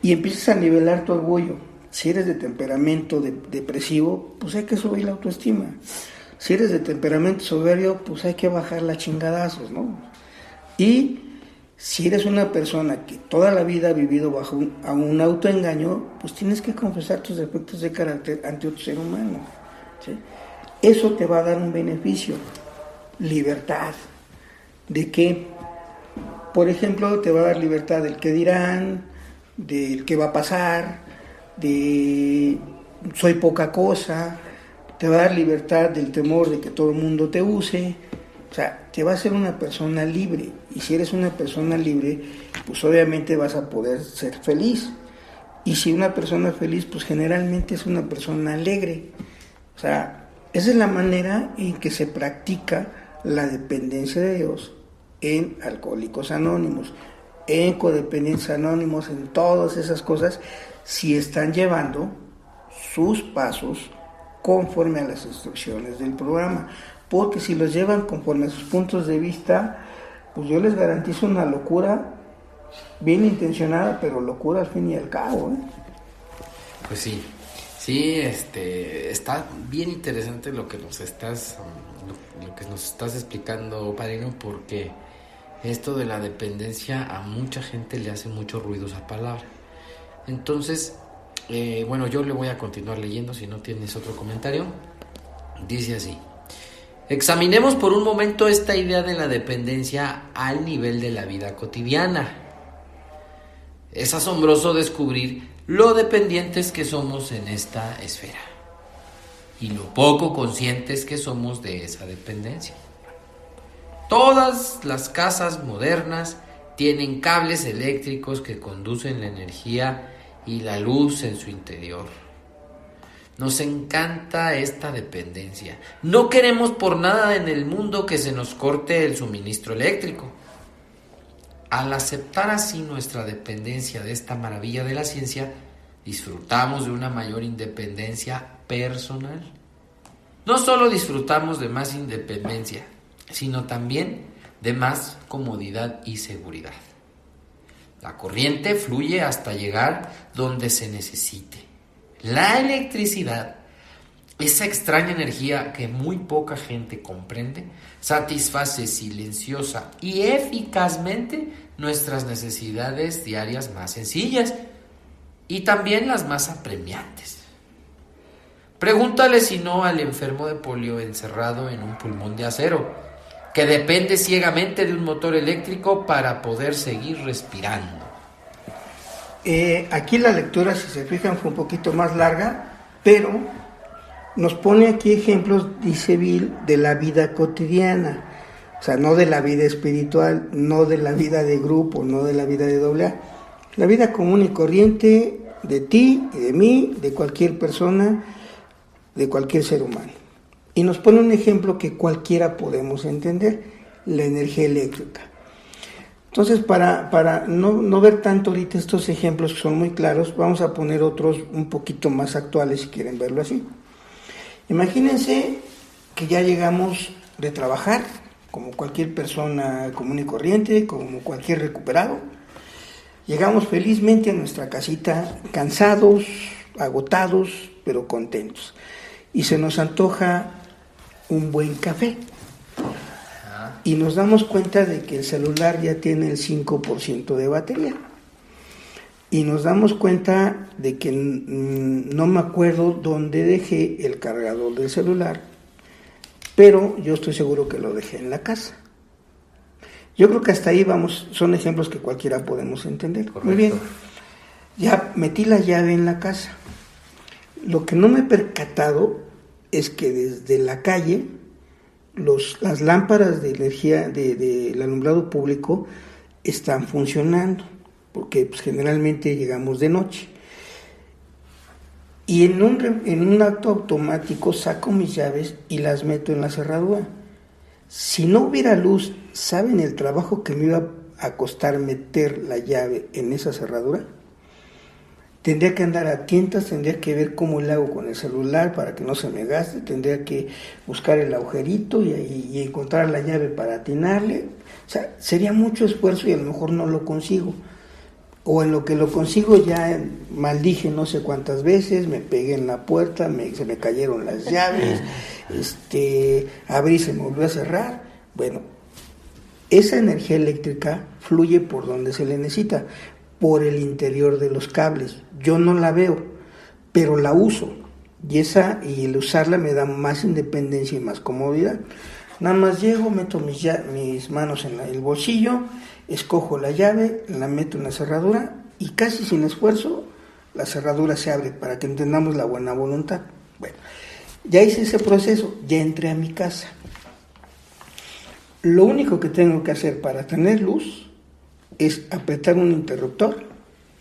y empiezas a nivelar tu orgullo. Si eres de temperamento depresivo, pues hay que subir la autoestima. Si eres de temperamento soberbio, pues hay que bajar la chingadazos, ¿no? Y si eres una persona que toda la vida ha vivido bajo un autoengaño, pues tienes que confesar tus defectos de carácter ante otro ser humano, ¿sí? Eso te va a dar un beneficio: libertad. ¿De qué? Por ejemplo, te va a dar libertad del qué dirán, del qué va a pasar, de soy poca cosa. Te va a dar libertad del temor de que todo el mundo te use. O sea, te va a hacer una persona libre. Y si eres una persona libre, pues obviamente vas a poder ser feliz. Y si una persona feliz, pues generalmente es una persona alegre. O sea, esa es la manera en que se practica la dependencia de Dios en Alcohólicos Anónimos, en Codependientes Anónimos, en todas esas cosas, si están llevando sus pasos conforme a las instrucciones del programa. Porque si los llevan conforme a sus puntos de vista, pues yo les garantizo una locura bien intencionada, pero locura al fin y al cabo, ¿eh? Pues sí, está bien interesante lo que nos estás explicando, padrino, porque esto de la dependencia a mucha gente le hace mucho ruido esa palabra. Entonces, bueno, yo le voy a continuar leyendo si no tienes otro comentario. Dice así: examinemos por un momento esta idea de la dependencia al nivel de la vida cotidiana. Es asombroso descubrir lo dependientes que somos en esta esfera y lo poco conscientes que somos de esa dependencia. Todas las casas modernas tienen cables eléctricos que conducen la energía y la luz en su interior. Nos encanta esta dependencia. No queremos por nada en el mundo que se nos corte el suministro eléctrico. Al aceptar así nuestra dependencia de esta maravilla de la ciencia, disfrutamos de una mayor independencia personal. No solo disfrutamos de más independencia, sino también de más comodidad y seguridad. La corriente fluye hasta llegar donde se necesite. La electricidad, esa extraña energía que muy poca gente comprende, satisface silenciosa y eficazmente nuestras necesidades diarias más sencillas y también las más apremiantes. Pregúntale si no al enfermo de polio encerrado en un pulmón de acero, que depende ciegamente de un motor eléctrico para poder seguir respirando. Aquí la lectura, si se fijan, fue un poquito más larga, pero nos pone aquí ejemplos, dice Bill, de la vida cotidiana. O sea, no de la vida espiritual, no de la vida de grupo, no de la vida de AA. La vida común y corriente de ti y de mí, de cualquier persona, de cualquier ser humano. Y nos pone un ejemplo que cualquiera podemos entender, la energía eléctrica. Entonces, para no ver tanto ahorita estos ejemplos que son muy claros, vamos a poner otros un poquito más actuales si quieren verlo así. Imagínense que ya llegamos de trabajar, como cualquier persona común y corriente, como cualquier recuperado. Llegamos felizmente a nuestra casita, cansados, agotados, pero contentos. Y se nos antoja un buen café. Y nos damos cuenta de que el celular ya tiene el 5% de batería. Y nos damos cuenta de que no me acuerdo dónde dejé el cargador del celular, pero yo estoy seguro que lo dejé en la casa. Yo creo que hasta ahí vamos, son ejemplos que cualquiera podemos entender. Correcto. Muy bien, ya metí la llave en la casa. Lo que no me he percatado es que desde la calle las lámparas de energía del alumbrado público están funcionando, porque pues, generalmente llegamos de noche. Y en un acto automático saco mis llaves y las meto en la cerradura. Si no hubiera luz, ¿saben el trabajo que me iba a costar meter la llave en esa cerradura? Tendría que andar a tientas, tendría que ver cómo le hago con el celular para que no se me gaste, tendría que buscar el agujerito y encontrar la llave para atinarle. O sea, sería mucho esfuerzo y a lo mejor no lo consigo. O en lo que lo consigo ya maldije no sé cuántas veces, me pegué en la puerta, se me cayeron las llaves, abrí, se me volvió a cerrar. Bueno, esa energía eléctrica fluye por donde se le necesita, por el interior de los cables. Yo no la veo, pero la uso. Y el usarla me da más independencia y más comodidad. Nada más llego, meto mis manos en el bolsillo, escojo la llave, la meto en la cerradura y casi sin esfuerzo la cerradura se abre, para que entendamos la buena voluntad. Bueno, ya hice ese proceso, ya entré a mi casa. Lo único que tengo que hacer para tener luz es apretar un interruptor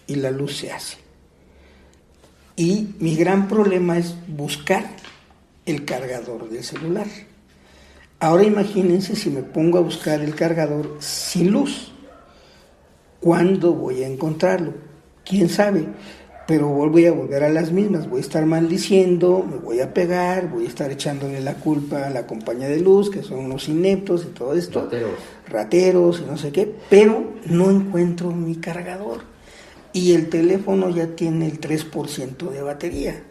y la luz se hace. Y mi gran problema es buscar el cargador del celular. Ahora imagínense si me pongo a buscar el cargador sin luz. ¿Cuándo voy a encontrarlo? ¿Quién sabe? Pero voy a volver a las mismas. Voy a estar maldiciendo, me voy a pegar, voy a estar echándole la culpa a la compañía de luz, que son unos ineptos y todo esto. Rateros y no sé qué. Pero no encuentro mi cargador. Y el teléfono ya tiene el 3% de batería.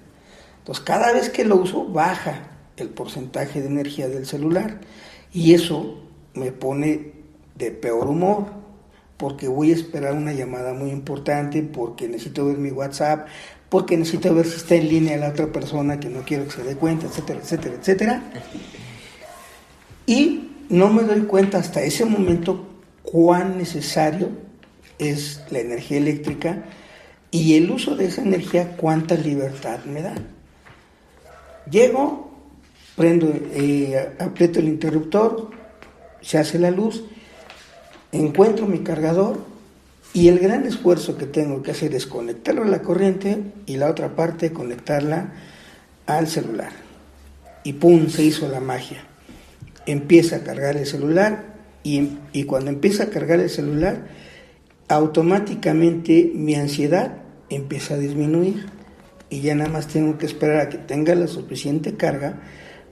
Entonces cada vez que lo uso baja el porcentaje de energía del celular. Y eso me pone de peor humor, porque voy a esperar una llamada muy importante, porque necesito ver mi WhatsApp, porque necesito ver si está en línea la otra persona que no quiero que se dé cuenta, etcétera, etcétera, etcétera. Y no me doy cuenta hasta ese momento cuán necesario es la energía eléctrica y el uso de esa energía, cuánta libertad me da. Llego, prendo, aprieto el interruptor, se hace la luz, encuentro mi cargador y el gran esfuerzo que tengo que hacer es conectarlo a la corriente y la otra parte conectarla al celular. Y ¡pum!, se hizo la magia. Empieza a cargar el celular y cuando empieza a cargar el celular, automáticamente mi ansiedad empieza a disminuir y ya nada más tengo que esperar a que tenga la suficiente carga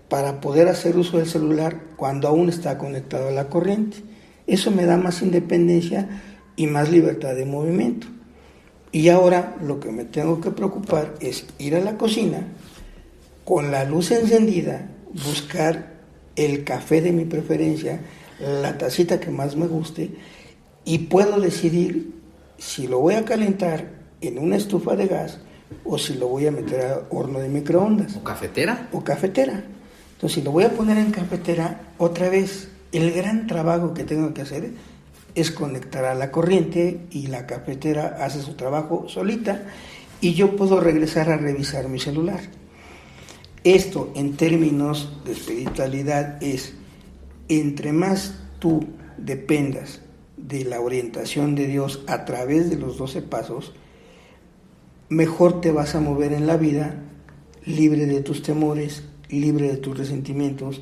para poder hacer uso del celular cuando aún está conectado a la corriente. Eso me da más independencia y más libertad de movimiento. Y ahora lo que me tengo que preocupar es ir a la cocina, con la luz encendida, buscar el café de mi preferencia, la tacita que más me guste, y puedo decidir si lo voy a calentar en una estufa de gas o si lo voy a meter a horno de microondas. ¿O cafetera? O cafetera. Entonces, si lo voy a poner en cafetera, otra vez, el gran trabajo que tengo que hacer es conectar a la corriente y la cafetera hace su trabajo solita y yo puedo regresar a revisar mi celular. Esto, en términos de espiritualidad, es entre más tú dependas de la orientación de Dios a través de los 12 pasos, mejor te vas a mover en la vida, libre de tus temores, libre de tus resentimientos,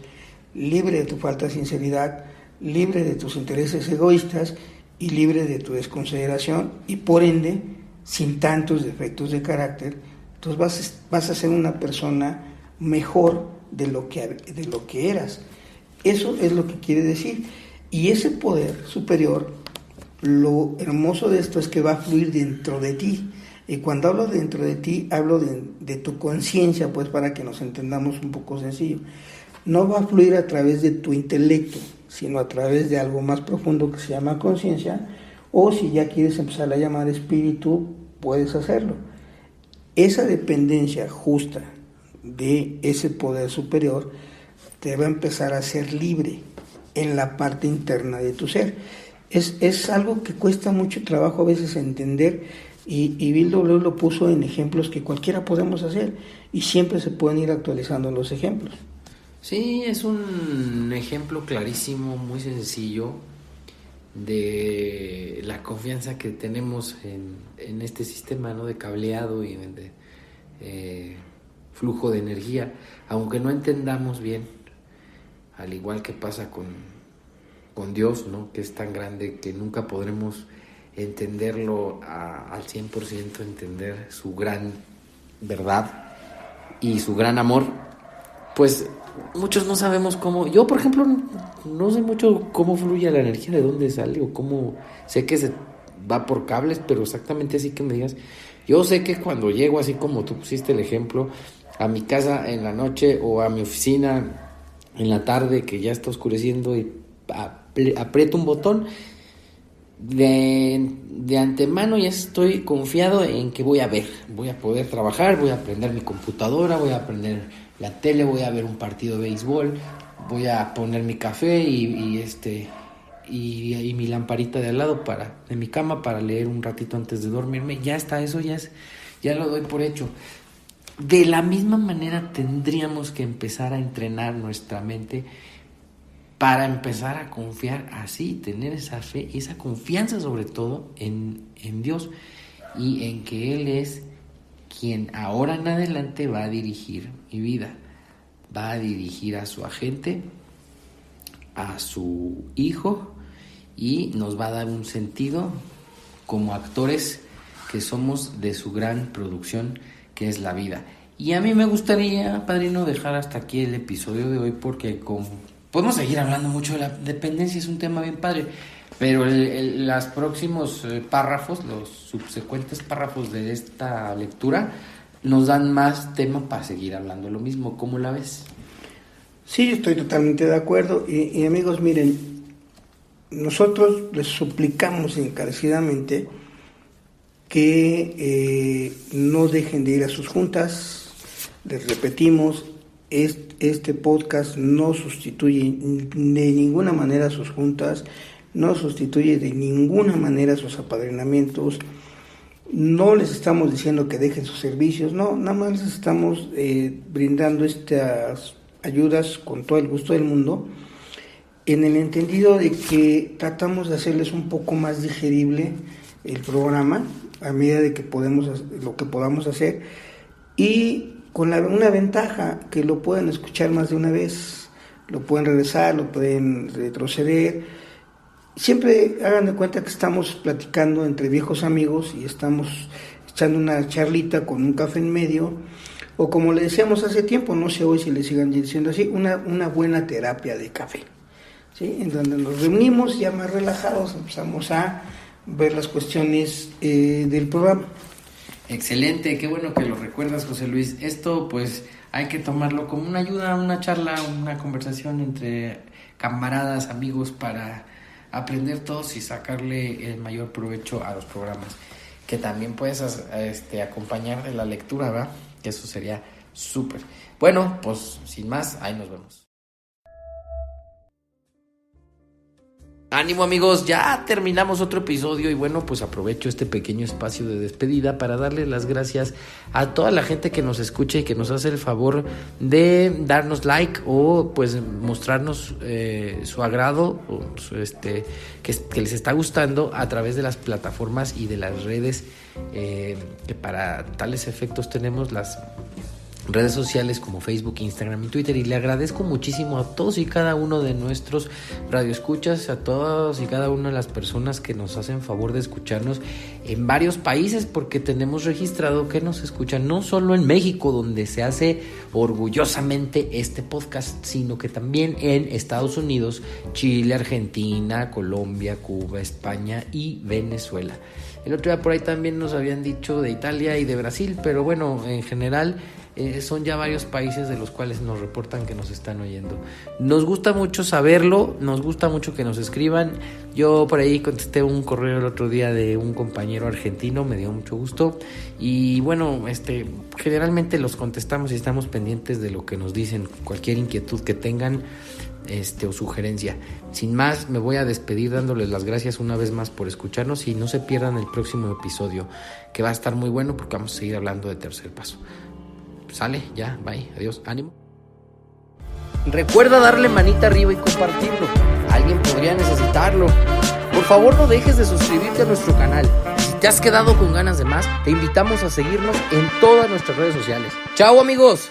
libre de tu falta de sinceridad, libre de tus intereses egoístas y libre de tu desconsideración y por ende sin tantos defectos de carácter. Entonces vas a ser una persona mejor de lo que eras. Eso es lo que quiere decir. Y ese poder superior, lo hermoso de esto es que va a fluir dentro de ti. Y cuando hablo dentro de ti, hablo de tu conciencia, pues para que nos entendamos un poco sencillo. No va a fluir a través de tu intelecto, sino a través de algo más profundo que se llama conciencia, o si ya quieres empezar a llamar espíritu, puedes hacerlo. Esa dependencia justa de ese poder superior te va a empezar a ser libre en la parte interna de tu ser. Es algo que cuesta mucho trabajo a veces entender, y Bill W. lo puso en ejemplos que cualquiera podemos hacer, y siempre se pueden ir actualizando los ejemplos. Sí, es un ejemplo clarísimo, muy sencillo, de la confianza que tenemos en este sistema, ¿no?, de cableado y de flujo de energía, aunque no entendamos bien, al igual que pasa con Dios, ¿no?, que es tan grande que nunca podremos entenderlo al 100%, entender su gran verdad y su gran amor. Pues muchos no sabemos cómo. Yo, por ejemplo, no sé mucho cómo fluye la energía, de dónde sale o cómo. Sé que se va por cables, pero exactamente así que me digas. Yo sé que cuando llego, así como tú pusiste el ejemplo, a mi casa en la noche o a mi oficina en la tarde, que ya está oscureciendo, y aprieto un botón, de antemano ya estoy confiado en que voy a poder trabajar, voy a prender mi computadora, voy a prender la tele, voy a ver un partido de béisbol, voy a poner mi café y mi lamparita de al lado de mi cama para leer un ratito antes de dormirme. Ya está, eso ya lo doy por hecho. De la misma manera tendríamos que empezar a entrenar nuestra mente para empezar a confiar así, tener esa fe y esa confianza sobre todo en Dios, y en que Él es quien ahora en adelante va a dirigir mi vida, va a dirigir a su agente, a su hijo, y nos va a dar un sentido como actores que somos de su gran producción, que es la vida. Y a mí me gustaría, padrino, dejar hasta aquí el episodio de hoy, porque podemos seguir hablando mucho de la dependencia, es un tema bien padre, pero los próximos párrafos, los subsecuentes párrafos de esta lectura, nos dan más tema para seguir hablando lo mismo. ¿Cómo la ves? Sí, yo estoy totalmente de acuerdo. Y amigos, miren, nosotros les suplicamos encarecidamente que no dejen de ir a sus juntas. Les repetimos, este podcast no sustituye de ninguna manera sus juntas, no sustituye de ninguna manera sus apadrinamientos. No les estamos diciendo que dejen sus servicios, no, nada más les estamos brindando estas ayudas con todo el gusto del mundo, en el entendido de que tratamos de hacerles un poco más digerible el programa a medida de que lo que podamos hacer, y con una ventaja, que lo pueden escuchar más de una vez, lo pueden regresar, lo pueden retroceder. Siempre hagan de cuenta que estamos platicando entre viejos amigos y estamos echando una charlita con un café en medio, o como le decíamos hace tiempo, no sé hoy si le sigan diciendo así, una buena terapia de café, ¿sí? En donde nos reunimos ya más relajados, empezamos a ver las cuestiones del programa. Excelente, qué bueno que lo recuerdas, José Luis. Esto pues hay que tomarlo como una ayuda, una charla, una conversación entre camaradas, amigos, para aprender todos y sacarle el mayor provecho a los programas, que también puedes acompañar de la lectura, ¿verdad? Que eso sería súper. Bueno, pues sin más, ahí nos vemos. Ánimo, amigos, ya terminamos otro episodio y bueno, pues aprovecho este pequeño espacio de despedida para darle las gracias a toda la gente que nos escucha y que nos hace el favor de darnos like o pues mostrarnos su agrado o que les está gustando a través de las plataformas y de las redes que para tales efectos tenemos, las redes sociales como Facebook, Instagram y Twitter, y le agradezco muchísimo a todos y cada uno de nuestros radioescuchas, a todas y cada una de las personas que nos hacen favor de escucharnos en varios países, porque tenemos registrado que nos escuchan no solo en México, donde se hace orgullosamente este podcast, sino que también en Estados Unidos, Chile, Argentina, Colombia, Cuba, España y Venezuela. El otro día por ahí también nos habían dicho de Italia y de Brasil, pero bueno, en general son ya varios países de los cuales nos reportan que nos están oyendo. Nos gusta mucho saberlo, nos gusta mucho que nos escriban. Yo por ahí contesté un correo el otro día de un compañero argentino, me dio mucho gusto. Y bueno, generalmente los contestamos y estamos pendientes de lo que nos dicen, cualquier inquietud que tengan o sugerencia. Sin más, me voy a despedir dándoles las gracias una vez más por escucharnos, y no se pierdan el próximo episodio, que va a estar muy bueno porque vamos a seguir hablando de Tercer Paso. Sale, ya, bye, adiós, ánimo. Recuerda darle manita arriba y compartirlo. Alguien podría necesitarlo. Por favor, no dejes de suscribirte a nuestro canal. Si te has quedado con ganas de más, te invitamos a seguirnos en todas nuestras redes sociales. ¡Chao, amigos!